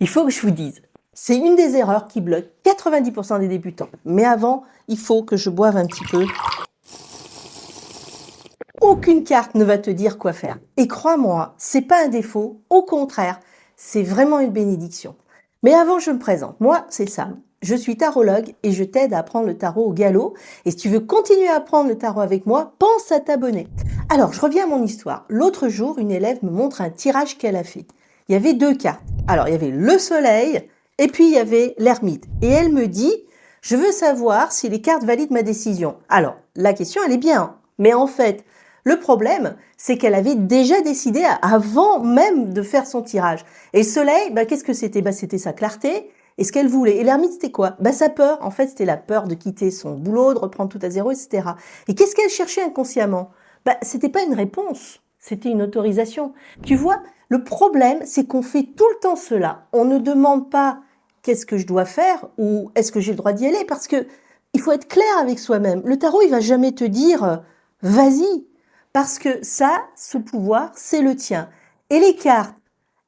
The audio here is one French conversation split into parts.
Il faut que je vous dise, c'est une des erreurs qui bloque 90% des débutants. Mais avant, il faut que je boive un petit peu. Aucune carte ne va te dire quoi faire. Et crois-moi, c'est pas un défaut, au contraire, c'est vraiment une bénédiction. Mais avant, je me présente. Moi, c'est Sam. Je suis tarologue et je t'aide à apprendre le tarot au galop. Et si tu veux continuer à apprendre le tarot avec moi, pense à t'abonner. Alors, je reviens à mon histoire. L'autre jour, une élève me montre un tirage qu'elle a fait. Il y avait 2 cartes. Alors, il y avait le soleil et puis il y avait l'ermite. Et elle me dit, je veux savoir si les cartes valident ma décision. Alors, la question, elle est bien. Mais en fait, le problème, c'est qu'elle avait déjà décidé avant même de faire son tirage. Et le soleil, qu'est-ce que c'était? C'était sa clarté et ce qu'elle voulait. Et l'ermite, c'était quoi? Sa peur. En fait, c'était la peur de quitter son boulot, de reprendre tout à zéro, etc. Et qu'est-ce qu'elle cherchait inconsciemment? C'était pas une réponse, c'était une autorisation. Tu vois, le problème, c'est qu'on fait tout le temps cela. On ne demande pas qu'est-ce que je dois faire ou est-ce que j'ai le droit d'y aller, parce que il faut être clair avec soi-même. Le tarot, il va jamais te dire vas-y, parce que ça, ce pouvoir, c'est le tien. Et les cartes,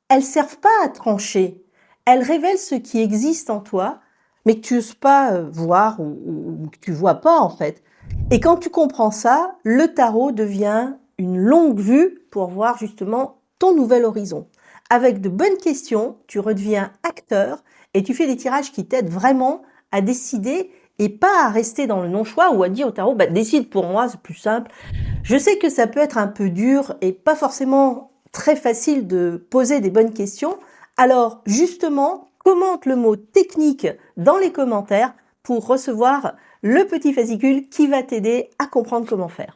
elles servent pas à trancher. Elles révèlent ce qui existe en toi, mais que tu n'oses pas voir ou que tu vois pas en fait. Et quand tu comprends ça, le tarot devient une longue vue pour voir justement ton nouvel horizon. Avec de bonnes questions, tu redeviens acteur et tu fais des tirages qui t'aident vraiment à décider et pas à rester dans le non-choix ou à dire au tarot, décide pour moi, c'est plus simple. Je sais que ça peut être un peu dur et pas forcément très facile de poser des bonnes questions. Alors justement, commente le mot technique dans les commentaires pour recevoir le petit fascicule qui va t'aider à comprendre comment faire.